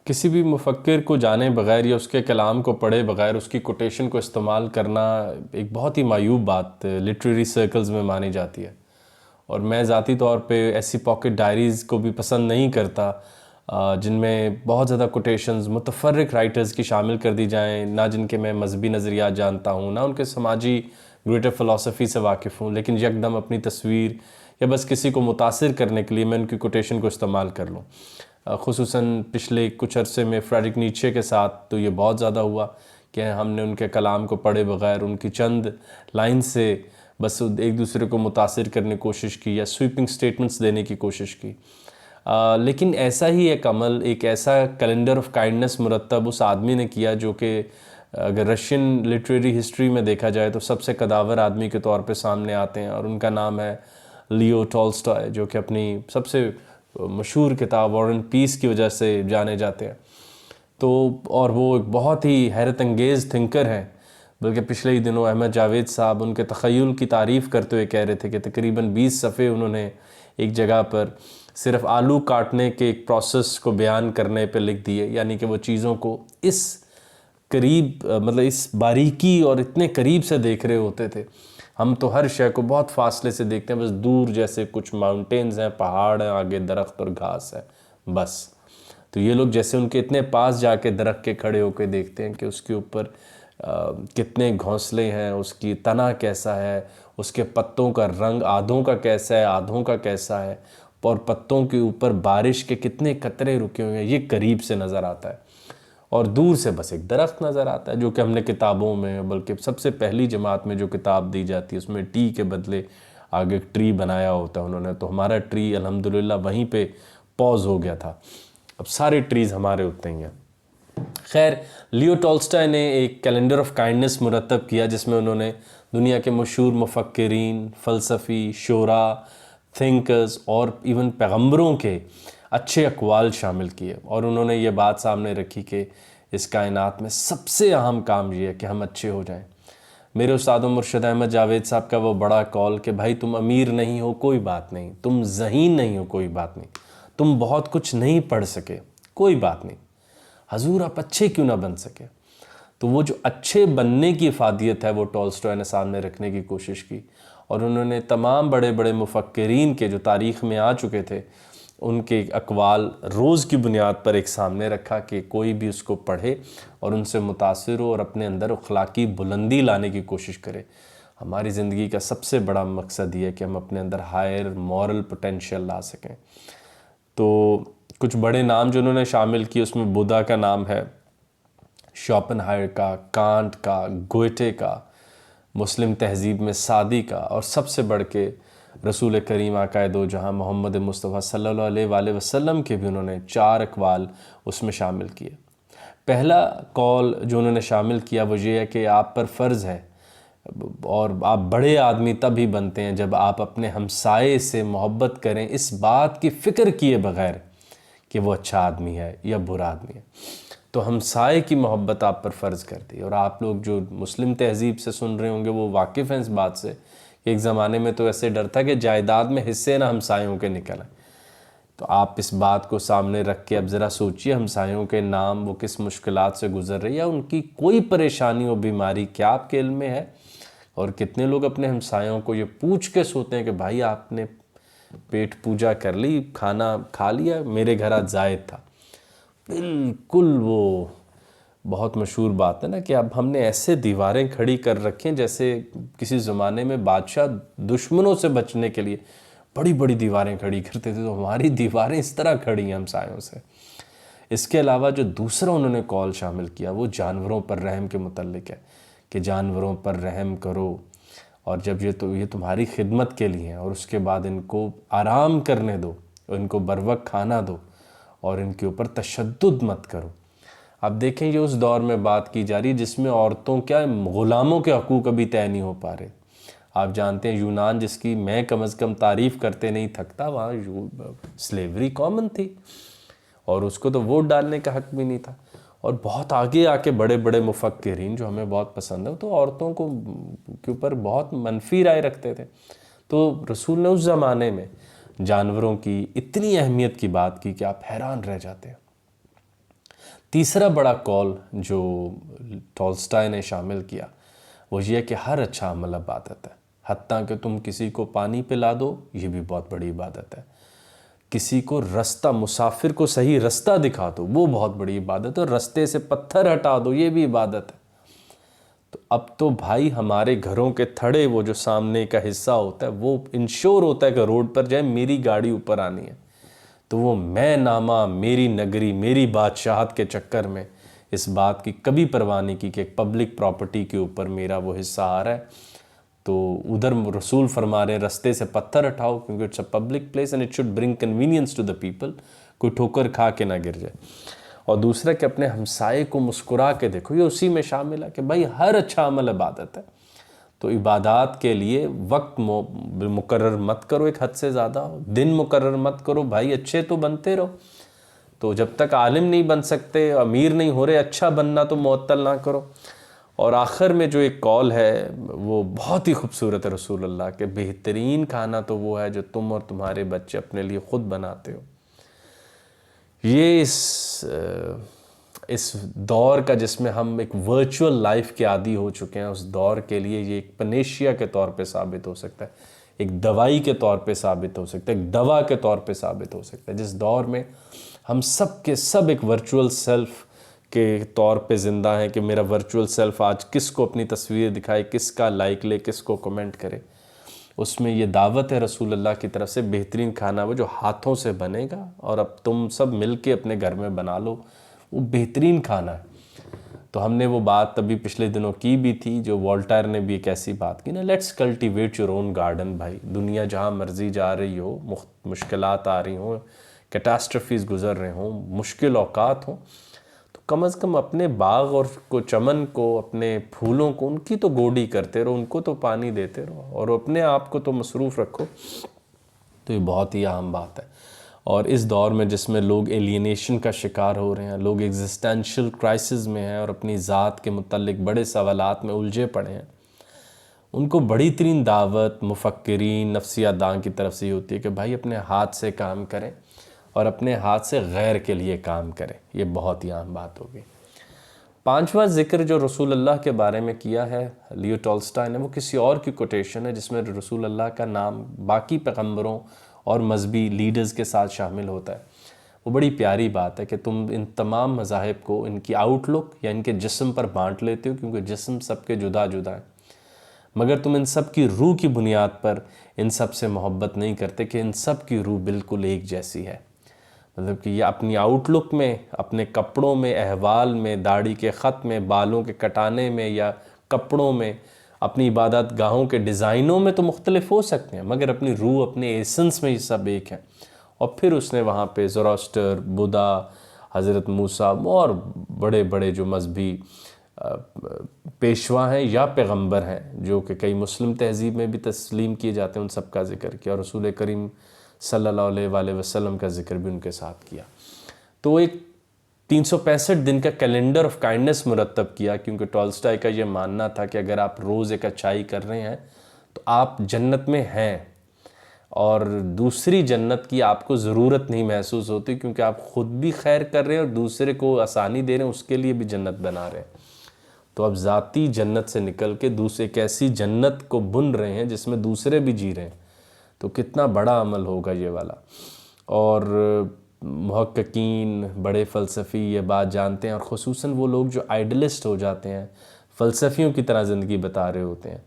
किसी भी मुफक्किर को जाने बगैर या उसके कलाम को पढ़े बगैर उसकी कोटेशन को इस्तेमाल करना एक बहुत ही मायूब बात लिटरेरी सर्कल्स में मानी जाती है। और मैं ज़ाती तौर पे ऐसी पॉकेट डायरीज़ को भी पसंद नहीं करता जिनमें बहुत ज़्यादा कोटेशंस मुतफर्रिक राइटर्स की शामिल कर दी जाएं, ना जिनके मैं मजहबी नज़रियात जानता हूँ, ना उनके समाजी ग्रेटर फ़िलासफ़ी से वाकिफ़ हूँ, लेकिन यकदम अपनी तस्वीर या बस किसी को मुतासिर करने के लिए मैं उनकी कोटेशन को इस्तेमाल कर लूँ। ख़ुसूसन पिछले कुछ अरसे में फ्रेडरिक नीत्शे के साथ तो ये बहुत ज़्यादा हुआ कि हमने उनके कलाम को पढ़े बगैर उनकी चंद लाइन से बस एक दूसरे को मुतासिर करने की कोशिश की या स्वीपिंग स्टेटमेंट्स देने की कोशिश की। लेकिन ऐसा ही एक अमल, एक ऐसा कैलेंडर ऑफ काइंडनेस मुरतब उस आदमी ने किया जो कि अगर रशियन लिटरेरी हिस्ट्री में देखा जाए तो सबसे कदावर आदमी के तौर पे सामने आते हैं, और उनका नाम है लियो टॉल्स्टॉय, जो कि अपनी सबसे मशहूर किताब वॉर एंड पीस की वजह से जाने जाते हैं। तो और वो एक बहुत ही हैरत अंगेज़ थिंकर हैं। बल्कि पिछले ही दिनों अहमद जावेद साहब उनके तख़य्युल की तारीफ़ करते हुए कह रहे थे कि तकरीबन 20 सफ़े उन्होंने एक जगह पर सिर्फ आलू काटने के एक प्रोसेस को बयान करने पे लिख दिए, यानी कि वो चीज़ों को इस करीब मतलब इस बारीकी और इतने करीब से देख रहे होते थे। हम तो हर शय को बहुत फासले से देखते हैं, बस दूर जैसे कुछ माउंटेन्स हैं, पहाड़ हैं, आगे दरख्त और घास है, बस। तो ये लोग जैसे उनके इतने पास जाके दरख्त के खड़े होकर देखते हैं कि उसके ऊपर कितने घोंसले हैं, उसकी तना कैसा है, उसके पत्तों का रंग आधों का कैसा है, आधों का कैसा है, और पत्तों के ऊपर बारिश के कितने कतरे रुके हुए हैं, ये करीब से नज़र आता है। और दूर से बस एक दरख्त नज़र आता है, जो कि हमने किताबों में, बल्कि सबसे पहली जमात में जो किताब दी जाती है उसमें टी के बदले आगे एक ट्री बनाया होता है उन्होंने। तो हमारा ट्री अल्हम्दुलिल्लाह वहीं पे पॉज हो गया था, अब सारे ट्रीज़ हमारे उतने ही हैं। खैर, लियो टॉल्स्टॉय ने एक कैलेंडर ऑफ काइंडनेस मुरतब किया जिसमें उन्होंने दुनिया के मशहूर मुफक्किरीन, फ़लसफ़ी, शोरा, थिंकर्स और इवन पैगंबरों के अच्छे अक़वाल शामिल किए, और उन्होंने ये बात सामने रखी कि इस कायनात में सबसे अहम काम ये है कि हम अच्छे हो जाएं। मेरे उस्ताद मुर्शद अहमद जावेद साहब का वो बड़ा कॉल कि भाई तुम अमीर नहीं हो कोई बात नहीं, तुम ज़हीन नहीं हो कोई बात नहीं, तुम बहुत कुछ नहीं पढ़ सके कोई बात नहीं, हजूर आप अच्छे क्यों ना बन सके। तो वो जो अच्छे बनने की इफादियत है वो टॉल्स्टॉय ने सामने रखने की कोशिश की, और उन्होंने तमाम बड़े बड़े मुफक्किरीन के जो तारीख़ में आ चुके थे उनके अक़वाल रोज़ की बुनियाद पर एक सामने रखा कि कोई भी उसको पढ़े और उनसे मुतासिर हो और अपने अंदर अखलाकी बुलंदी लाने की कोशिश करे। हमारी ज़िंदगी का सबसे बड़ा मकसद ये है कि हम अपने अंदर हायर मॉरल पोटेंशियल ला सकें। तो कुछ बड़े नाम जो उन्होंने शामिल किए उसमें बुद्धा का नाम है, शोपेनहायर का, कांट का, गोएटे का, मुस्लिम तहज़ीब में सादी का, और सबसे बढ़ के रसूल करीम आक़ाए दो जहाँ मोहम्मद मुस्तफ़ा सल्लल्लाहु अलैहि वसल्लम के भी उन्होंने 4 अक़वाल उसमें शामिल किए। पहला कौल जो उन्होंने शामिल किया वो ये है कि आप पर फ़र्ज़ है, और आप बड़े आदमी तभी बनते हैं जब आप अपने हमसाये से मोहब्बत करें इस बात की फ़िक्र किए बग़ैर कि वो अच्छा आदमी है या बुरा आदमी है। तो हमसाये की मोहब्बत आप पर फ़र्ज़ कर दी। और आप लोग जो मुस्लिम तहज़ीब से सुन रहे होंगे वो वाकिफ़ हैं इस बात से कि एक ज़माने में तो ऐसे डर था कि जायदाद में हिस्से ना हमसायों के निकल आए। तो आप इस बात को सामने रख के अब ज़रा सोचिए हमसायों के नाम वो किस मुश्किलात से गुज़र रही है, उनकी कोई परेशानी और बीमारी क्या आपके इल्म में है। और कितने लोग अपने हमसायों को ये पूछ के सोते हैं कि भाई आपने पेट पूजा कर ली, खाना खा लिया, मेरे घर आज ज़ायद था। बिल्कुल वो बहुत मशहूर बात है ना कि अब हमने ऐसे दीवारें खड़ी कर रखी हैं जैसे किसी ज़माने में बादशाह दुश्मनों से बचने के लिए बड़ी बड़ी दीवारें खड़ी करते थे, तो हमारी दीवारें इस तरह खड़ी हैं हमसायों से। इसके अलावा जो दूसरा उन्होंने कॉल शामिल किया वो जानवरों पर रहम के मुतल्लिक है कि जानवरों पर रहम करो, और जब ये तुम्हारी खिदमत के लिए हैं, और उसके बाद इनको आराम करने दो, इनको बरवक्त खाना दो, और इनके ऊपर तशद्दुद मत करो। अब देखें ये उस दौर में बात की जा रही है जिसमें औरतों क्या ग़ुलामों के हकूक़ अभी तय नहीं हो पा रहे। आप जानते हैं यूनान, जिसकी मैं कम अज़ कम तारीफ़ करते नहीं थकता, वहाँ स्लेवरी कॉमन थी और उसको तो वोट डालने का हक भी नहीं था। और बहुत आगे आके बड़े बड़े मुफक्किरीन जो हमें बहुत पसंद है तो औरतों को के ऊपर बहुत मनफी राय रखते थे। तो रसूल ने उस ज़माने में जानवरों की इतनी अहमियत की बात की कि आप हैरान रह जाते हैं। तीसरा बड़ा कॉल जो टॉल्स्टॉय ने शामिल किया वो ये है कि हर अच्छा अमल इबादत है। हत्ता कि तुम किसी को पानी पिला दो, ये भी बहुत बड़ी इबादत है। किसी को रास्ता, मुसाफिर को सही रास्ता दिखा दो, वो बहुत बड़ी इबादत है। और रास्ते से पत्थर हटा दो, ये भी इबादत है। तो अब तो भाई हमारे घरों के थड़े, वो जो सामने का हिस्सा होता है, वो इंश्योर होता है कि रोड पर जाए मेरी गाड़ी ऊपर आनी है। तो वो मैं नामा, मेरी नगरी, मेरी बादशाहत के चक्कर में इस बात की कभी परवाह नहीं की कि एक पब्लिक प्रॉपर्टी के ऊपर मेरा वो हिस्सा आ रहा है। तो उधर रसूल फरमा रहे हैं रास्ते से पत्थर हटाओ, क्योंकि it's a public place and it should bring convenience to the people, कोई ठोकर खा के ना गिर जाए। और दूसरा कि अपने हमसाए को मुस्कुरा के देखो, ये उसी में शामिल है कि भाई हर अच्छा अमल इबादत है। तो इबादात के लिए वक्त मुकर्रर मत करो एक हद से ज़्यादा, दिन मुकर्रर मत करो, भाई अच्छे तो बनते रहो। तो जब तक आलिम नहीं बन सकते, अमीर नहीं हो रहे, अच्छा बनना तो मुअत्तल ना करो। और आखिर में जो एक कॉल है वो बहुत ही खूबसूरत है रसूल अल्लाह के, बेहतरीन खाना तो वो है जो तुम और तुम्हारे बच्चे अपने लिए ख़ुद बनाते हो। ये इस दौर का जिसमें हम एक वर्चुअल लाइफ के आदी हो चुके हैं, उस दौर के लिए ये एक पनेशिया के तौर पे साबित हो सकता है, एक दवाई के तौर पे साबित हो सकता है, एक दवा के तौर पे साबित हो सकता है। जिस दौर में हम सब के सब एक वर्चुअल सेल्फ के तौर पे ज़िंदा हैं कि मेरा वर्चुअल सेल्फ आज किसको अपनी तस्वीर दिखाए, किसका लाइक ले, किसको कमेंट करे, उसमें ये दावत है रसूल अल्लाह की तरफ से बेहतरीन खाना वो जो हाथों से बनेगा और अब तुम सब मिल के अपने घर में बना लो, वो बेहतरीन खाना है। तो हमने वो बात तभी पिछले दिनों की भी थी, जो वॉल्टायर ने भी एक ऐसी बात की ना, let's cultivate your own garden. भाई दुनिया जहाँ मर्जी जा रही हो, मुश्किलात आ रही हों, कैटास्ट्रफीज़ गुजर रहे हों, मुश्किल औकात हों, तो कम से कम अपने बाग और को, चमन को, अपने फूलों को, उनकी तो गोडी करते रहो, उनको तो पानी देते रहो और अपने आप को तो मसरूफ़ रखो। तो ये बहुत ही अहम बात है। और इस दौर में जिसमें लोग एलियनेशन का शिकार हो रहे हैं, लोग एग्जिस्टेंशियल क्राइसिस में हैं और अपनी ज़ात के मुतल्लिक बड़े सवालात में उलझे पड़े हैं, उनको बड़ी तरीन दावत मुफक्किरीन, नफ्सियादां की तरफ से होती है कि भाई अपने हाथ से काम करें और अपने हाथ से गैर के लिए काम करें। ये बहुत ही आम बात होगी। पांचवा जिक्र जो रसूल अल्लाह के बारे में किया है लियो टॉल्स्टॉय ने, वो किसी और की कोटेशन है जिसमें रसूल अल्लाह का नाम बाकी पैगम्बरों और मजहबी लीडर्स के साथ शामिल होता है। वो बड़ी प्यारी बात है कि तुम इन तमाम मज़ाहिब को इनकी आउटलुक या इनके जिस्म पर बांट लेते हो, क्योंकि जिस्म सबके जुदा जुदा है, मगर तुम इन सब की रूह की बुनियाद पर इन सब से मोहब्बत नहीं करते कि इन सब की रूह बिल्कुल एक जैसी है। मतलब कि ये अपनी आउटलुक में, अपने कपड़ों में, अहवाल में, दाढ़ी के ख़त में, बालों के कटाने में या कपड़ों में, अपनी इबादत गाहों के डिज़ाइनों में तो मुख्तलिफ हो सकते हैं, मगर अपनी रूह, अपने एसेंस में ये सब एक है। और फिर उसने वहाँ पे ज़ोरास्टर, बुद्धा, हज़रत मूसा और बड़े बड़े जो मजहबी पेशवा हैं या पैगंबर हैं जो कि कई मुस्लिम तहज़ीब में भी तस्लीम किए जाते हैं, उन सब का जिक्र किया और रसूल करीम सल्लल्लाहु अलैहि वसल्लम का जिक्र भी उनके साथ किया। तो एक 365 दिन का कैलेंडर ऑफ काइंडनेस मुरतब किया, क्योंकि टॉल्स्टॉय का ये मानना था कि अगर आप रोज़ एक अच्छाई कर रहे हैं तो आप जन्नत में हैं और दूसरी जन्नत की आपको ज़रूरत नहीं महसूस होती, क्योंकि आप ख़ुद भी खैर कर रहे हैं और दूसरे को आसानी दे रहे हैं, उसके लिए भी जन्नत बना रहे हैं। तो अब ज़ाती जन्नत से निकल के दूसरे एक ऐसी जन्नत को बुन रहे हैं जिसमें दूसरे भी जी रहे हैं। तो कितना बड़ा अमल होगा ये वाला। और मुहक्किकीन, बड़े फ़लसफ़ी ये बात जानते हैं, और ख़ुसूसन वो लोग जो आइडलिस्ट हो जाते हैं, फ़लसफ़ियों की तरह ज़िंदगी बता रहे होते हैं,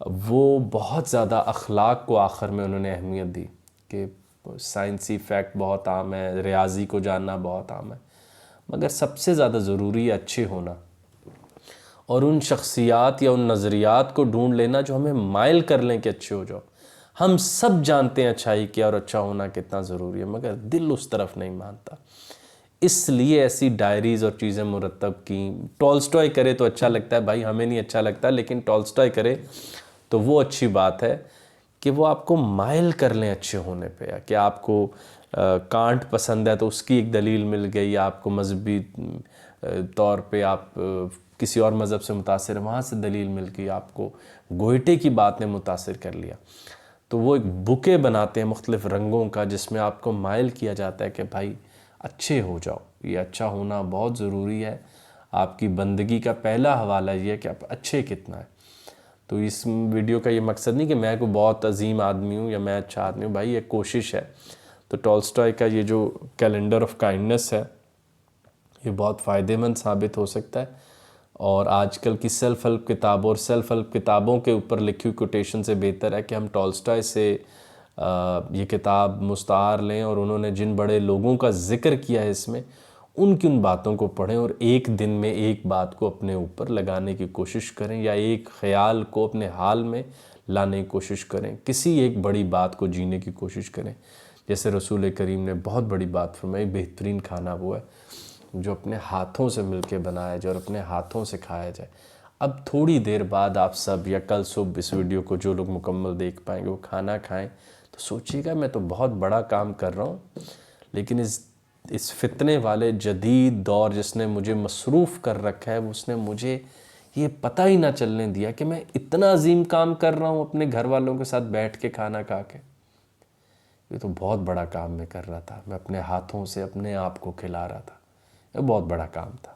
वो बहुत ज़्यादा अखलाक को आखिर में उन्होंने अहमियत दी कि साइंसी फैक्ट बहुत आम है, रियाजी को जानना बहुत आम है, मगर सबसे ज़्यादा ज़रूरी है अच्छे होना और उन शख्सियात या उन नज़रियात को ढूंढ लेना जो हमें माइल कर लें कि अच्छे हो जाओ। हम सब जानते हैं अच्छाई क्या और अच्छा होना कितना ज़रूरी है, मगर दिल उस तरफ नहीं मानता। इसलिए ऐसी डायरीज़ और चीज़ें मुरतब की। टॉल्स्टॉय करे तो अच्छा लगता है भाई, हमें नहीं अच्छा लगता, लेकिन टॉल्स्टॉय करे तो वो अच्छी बात है कि वो आपको माइल कर लें अच्छे होने पे। या कि आपको कांट पसंद है तो उसकी एक दलील मिल गई, आपको मजहबी तौर पे आप किसी और मज़हब से मुतासिर है, वहाँ से दलील मिल गई, आपको गोइटे की बात ने मुतासिर कर लिया। तो वो एक बुके बनाते हैं मुख्तलिफ़ रंगों का जिसमें आपको माइल किया जाता है कि भाई अच्छे हो जाओ। ये अच्छा होना बहुत ज़रूरी है। आपकी बंदगी का पहला हवाला ये है कि आप अच्छे कितना है। तो इस वीडियो का ये मकसद नहीं कि मैं कोई बहुत अजीम आदमी हूँ या मैं अच्छा आदमी हूँ, भाई ये कोशिश है। तो टॉल्स्टॉय का ये जो कैलेंडर ऑफ काइंडनेस है ये बहुत फ़ायदेमंद साबित हो सकता है। और आजकल की सेल्फ़ हेल्प किताबों और सेल्फ़ हेल्प किताबों के ऊपर लिखी हुई कोटेशन से बेहतर है कि हम टॉल्स्टॉय से ये किताब मुस्तार लें और उन्होंने जिन बड़े लोगों का ज़िक्र किया है इसमें, उनकी उन बातों को पढ़ें और एक दिन में एक बात को अपने ऊपर लगाने की कोशिश करें या एक ख़याल को अपने हाल में लाने की कोशिश करें, किसी एक बड़ी बात को जीने की कोशिश करें। जैसे रसूल करीम ने बहुत बड़ी बात फरमाई, बेहतरीन खाना वो है जो अपने हाथों से मिलके बनाया जाए और अपने हाथों से खाया जाए। अब थोड़ी देर बाद आप सब या कल सुबह इस वीडियो को जो लोग मुकम्मल देख पाएंगे वो खाना खाएं तो सोचिएगा मैं तो बहुत बड़ा काम कर रहा हूँ, लेकिन इस फितने वाले जदीद दौर जिसने मुझे मसरूफ़ कर रखा है, उसने मुझे ये पता ही ना चलने दिया कि मैं इतना अजीम काम कर रहा हूँ अपने घर वालों के साथ बैठ के खाना खा के। ये तो बहुत बड़ा काम मैं कर रहा था, मैं अपने हाथों से अपने आप को खिला रहा था, ये बहुत बड़ा काम था।